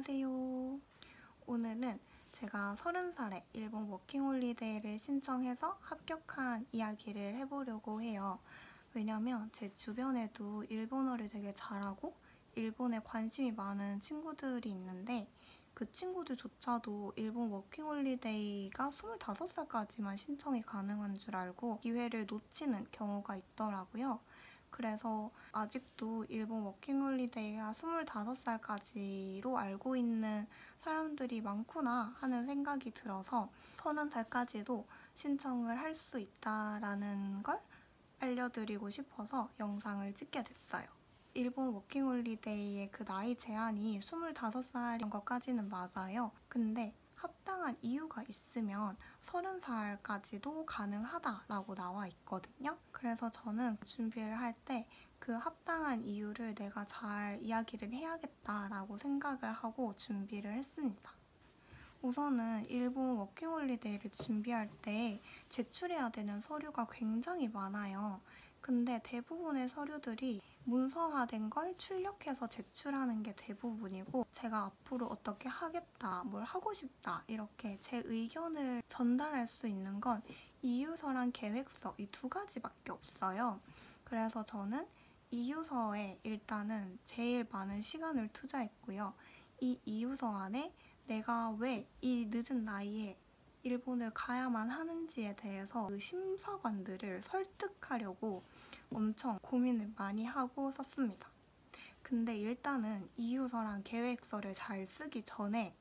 안녕하세요. 오늘은 제가 30살에 일본 워킹홀리데이를 신청해서 합격한 이야기를 해보려고 해요. 왜냐면 제 주변에도 일본어를 되게 잘하고 일본에 관심이 많은 친구들이 있는데 그 친구들조차도 일본 워킹홀리데이가 25살까지만 신청이 가능한 줄 알고 기회를 놓치는 경우가 있더라고요. 그래서 아직도 일본 워킹홀리데이가 25살까지로 알고 있는 사람들이 많구나 하는 생각이 들어서 30살까지도 신청을 할 수 있다라는 걸 알려드리고 싶어서 영상을 찍게 됐어요. 일본 워킹홀리데이의 그 나이 제한이 25살인 것까지는 맞아요. 근데 합당한 이유가 있으면 30살까지도 가능하다라고 나와 있거든요. 그래서 저는 준비를 할 때 그 합당한 이유를 내가 잘 이야기를 해야겠다라고 생각을 하고 준비를 했습니다. 우선은 일본 워킹홀리데이를 준비할 때 제출해야 되는 서류가 굉장히 많아요. 근데 대부분의 서류들이 문서화된 걸 출력해서 제출하는 게 대부분이고 제가 앞으로 어떻게 하겠다, 뭘 하고 싶다 이렇게 제 의견을 전달할 수 있는 건 이유서랑 계획서 이 두 가지밖에 없어요. 그래서 저는 이유서에 일단은 제일 많은 시간을 투자했고요. 이 이유서 안에 내가 왜 이 늦은 나이에 일본을 가야만 하는지에 대해서 그 심사관들을 설득하려고 엄청 고민을 많이 하고 썼습니다. 근데 일단은 이유서랑 계획서를 잘 쓰기 전에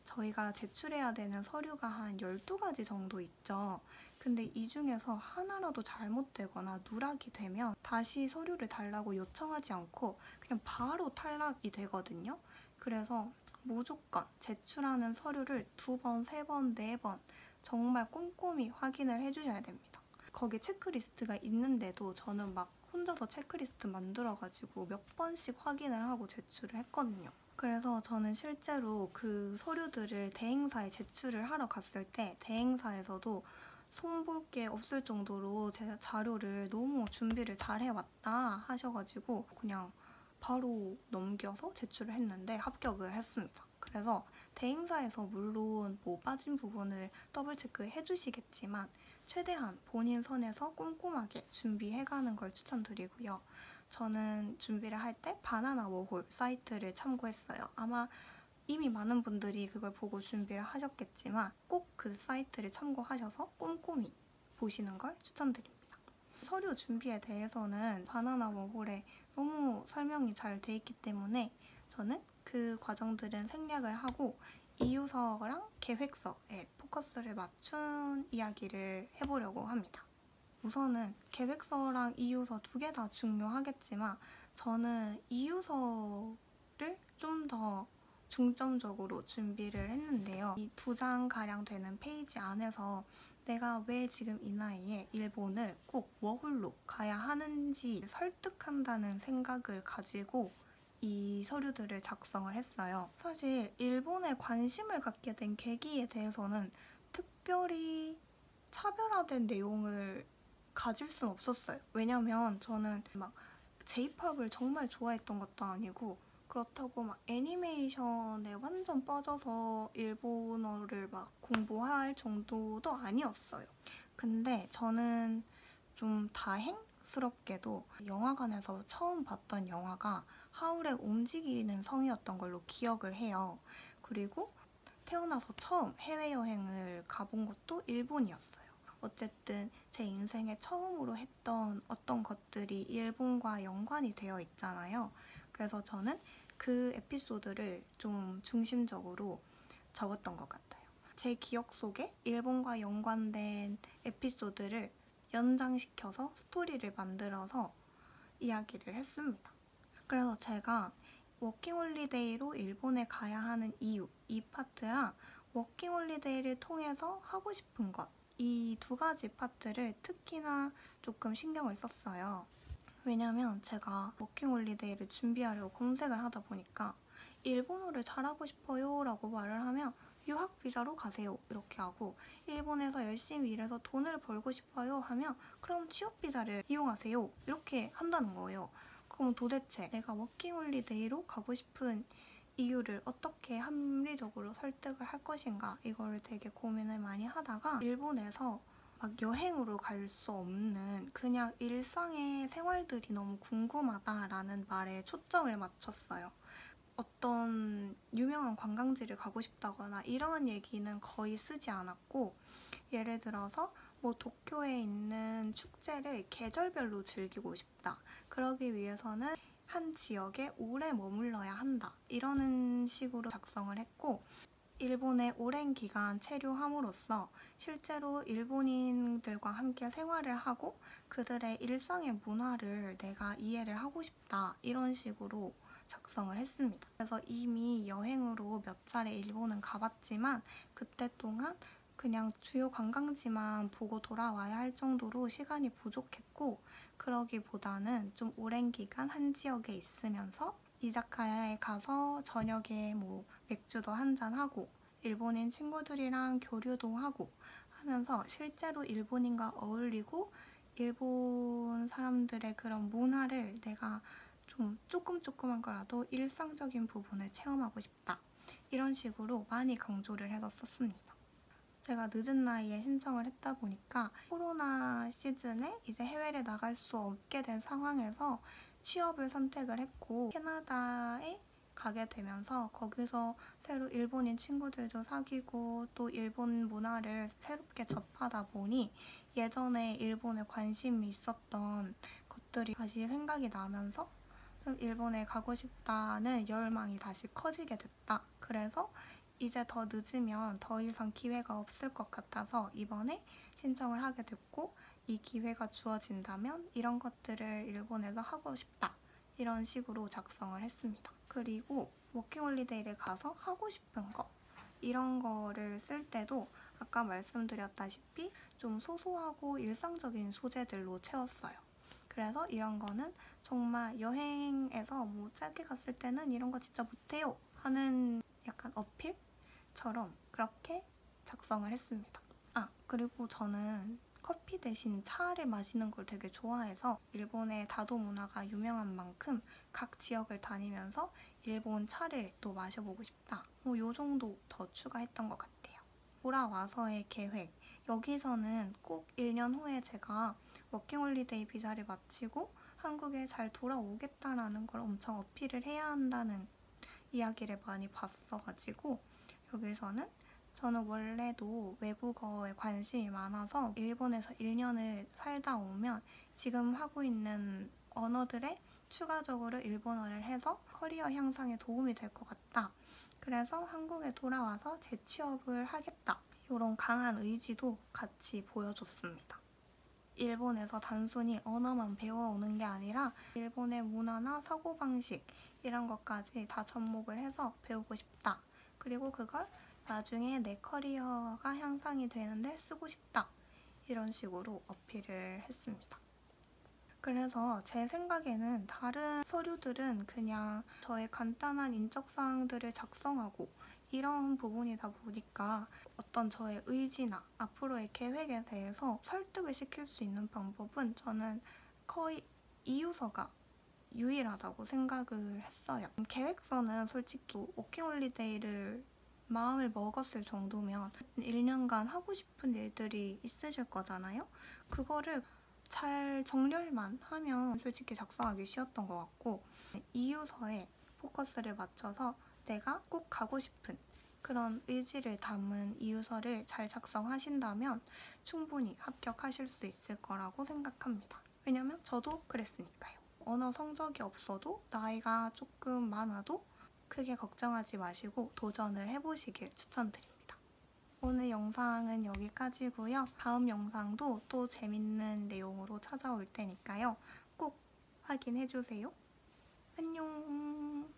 저희가 제출해야 되는 서류가 한 12가지 정도 있죠. 근데 이 중에서 하나라도 잘못되거나 누락이 되면 다시 서류를 달라고 요청하지 않고 그냥 바로 탈락이 되거든요. 그래서 무조건 제출하는 서류를 2번, 3번, 4번 정말 꼼꼼히 확인을 해주셔야 됩니다. 거기 체크리스트가 있는데도 저는 막 혼자서 체크리스트 만들어가지고 몇 번씩 확인을 하고 제출을 했거든요. 그래서 저는 실제로 그 서류들을 대행사에 제출을 하러 갔을 때 대행사에서도 손볼 게 없을 정도로 제 자료를 너무 준비를 잘 해왔다 하셔가지고 그냥 바로 넘겨서 제출을 했는데 합격을 했습니다. 그래서 대행사에서 물론 뭐 빠진 부분을 더블 체크해 주시겠지만 최대한 본인 선에서 꼼꼼하게 준비해가는 걸 추천드리고요. 저는 준비를 할 때 바나나 워홀 사이트를 참고했어요. 아마 이미 많은 분들이 그걸 보고 준비를 하셨겠지만 꼭 그 사이트를 참고하셔서 꼼꼼히 보시는 걸 추천드립니다. 서류 준비에 대해서는 바나나 워홀에 너무 설명이 잘 돼 있기 때문에 저는 그 과정들은 생략을 하고 이유서랑 계획서에 포커스를 맞춘 이야기를 해보려고 합니다. 우선은 계획서랑 이유서 두 개 다 중요하겠지만 저는 이유서를 좀 더 중점적으로 준비를 했는데요. 이 2장가량 되는 페이지 안에서 내가 왜 지금 이 나이에 일본을 꼭 워홀로 가야 하는지 설득한다는 생각을 가지고 이 서류들을 작성을 했어요. 사실 일본에 관심을 갖게 된 계기에 대해서는 특별히 차별화된 내용을 가질 순 없었어요. 왜냐면 저는 막 J-POP을 정말 좋아했던 것도 아니고 그렇다고 막 애니메이션에 완전 빠져서 일본어를 막 공부할 정도도 아니었어요. 근데 저는 좀 다행스럽게도 영화관에서 처음 봤던 영화가 하울의 움직이는 성이었던 걸로 기억을 해요. 그리고 태어나서 처음 해외여행을 가본 것도 일본이었어요. 어쨌든 제 인생에 처음으로 했던 어떤 것들이 일본과 연관이 되어 있잖아요. 그래서 저는 그 에피소드를 좀 중심적으로 적었던 것 같아요. 제 기억 속에 일본과 연관된 에피소드를 연장시켜서 스토리를 만들어서 이야기를 했습니다. 그래서 제가 워킹홀리데이로 일본에 가야 하는 이유, 이 파트랑 워킹홀리데이를 통해서 하고 싶은 것, 이 두 가지 파트를 특히나 조금 신경을 썼어요. 왜냐면 제가 워킹홀리데이를 준비하려고 검색을 하다 보니까 일본어를 잘하고 싶어요 라고 말을 하면 유학비자로 가세요 이렇게 하고 일본에서 열심히 일해서 돈을 벌고 싶어요 하면 그럼 취업비자를 이용하세요 이렇게 한다는 거예요. 그럼 도대체 내가 워킹홀리데이로 가고 싶은 이유를 어떻게 합리적으로 설득을 할 것인가 이거를 되게 고민을 많이 하다가 일본에서 막 여행으로 갈 수 없는 그냥 일상의 생활들이 너무 궁금하다라는 말에 초점을 맞췄어요. 어떤 유명한 관광지를 가고 싶다거나 이런 얘기는 거의 쓰지 않았고 예를 들어서 뭐 도쿄에 있는 축제를 계절별로 즐기고 싶다. 그러기 위해서는 한 지역에 오래 머물러야 한다. 이러는 식으로 작성을 했고 일본에 오랜 기간 체류함으로써 실제로 일본인들과 함께 생활을 하고 그들의 일상의 문화를 내가 이해를 하고 싶다. 이런 식으로 작성을 했습니다. 그래서 이미 여행으로 몇 차례 일본은 가봤지만 그때 동안 그냥 주요 관광지만 보고 돌아와야 할 정도로 시간이 부족했고 그러기보다는 좀 오랜 기간 한 지역에 있으면서 이자카야에 가서 저녁에 뭐 맥주도 한잔하고 일본인 친구들이랑 교류도 하고 하면서 실제로 일본인과 어울리고 일본 사람들의 그런 문화를 내가 좀 조금한 거라도 일상적인 부분을 체험하고 싶다. 이런 식으로 많이 강조를 해서 썼습니다. 제가 늦은 나이에 신청을 했다 보니까 코로나 시즌에 이제 해외를 나갈 수 없게 된 상황에서 취업을 선택을 했고 캐나다에 가게 되면서 거기서 새로 일본인 친구들도 사귀고 또 일본 문화를 새롭게 접하다 보니 예전에 일본에 관심이 있었던 것들이 다시 생각이 나면서 좀 일본에 가고 싶다는 열망이 다시 커지게 됐다. 그래서 이제 더 늦으면 더 이상 기회가 없을 것 같아서 이번에 신청을 하게 됐고 이 기회가 주어진다면 이런 것들을 일본에서 하고 싶다. 이런 식으로 작성을 했습니다. 그리고 워킹홀리데이를 가서 하고 싶은 거 이런 거를 쓸 때도 아까 말씀드렸다시피 좀 소소하고 일상적인 소재들로 채웠어요. 그래서 이런 거는 정말 여행에서 뭐 짧게 갔을 때는 이런 거 진짜 못해요 하는 약간 어필처럼 그렇게 작성을 했습니다. 그리고 저는 커피 대신 차를 마시는 걸 되게 좋아해서 일본의 다도 문화가 유명한 만큼 각 지역을 다니면서 일본 차를 또 마셔보고 싶다. 요 정도 더 추가했던 것 같아요. 돌아와서의 계획. 여기서는 꼭 1년 후에 제가 워킹홀리데이 비자를 마치고 한국에 잘 돌아오겠다라는 걸 엄청 어필을 해야 한다는 이야기를 많이 봤어가지고 여기서는 저는 원래도 외국어에 관심이 많아서 일본에서 1년을 살다 오면 지금 하고 있는 언어들에 추가적으로 일본어를 해서 커리어 향상에 도움이 될 것 같다. 그래서 한국에 돌아와서 재취업을 하겠다. 이런 강한 의지도 같이 보여줬습니다. 일본에서 단순히 언어만 배워오는 게 아니라 일본의 문화나 사고방식 이런 것까지 다 접목을 해서 배우고 싶다. 그리고 그걸 나중에 내 커리어가 향상이 되는데 쓰고 싶다. 이런 식으로 어필을 했습니다. 그래서 제 생각에는 다른 서류들은 그냥 저의 간단한 인적사항들을 작성하고 이런 부분이다 보니까 어떤 저의 의지나 앞으로의 계획에 대해서 설득을 시킬 수 있는 방법은 저는 거의 이유서가 유일하다고 생각을 했어요. 계획서는 솔직히 워킹홀리데이를 마음을 먹었을 정도면 1년간 하고 싶은 일들이 있으실 거잖아요. 그거를 잘 정렬만 하면 솔직히 작성하기 쉬웠던 것 같고 이유서에 포커스를 맞춰서 내가 꼭 가고 싶은 그런 의지를 담은 이유서를 잘 작성하신다면 충분히 합격하실 수 있을 거라고 생각합니다. 왜냐면 저도 그랬으니까요. 언어 성적이 없어도 나이가 조금 많아도 크게 걱정하지 마시고 도전을 해보시길 추천드립니다. 오늘 영상은 여기까지고요. 다음 영상도 또 재밌는 내용으로 찾아올 테니까요. 꼭 확인해주세요. 안녕.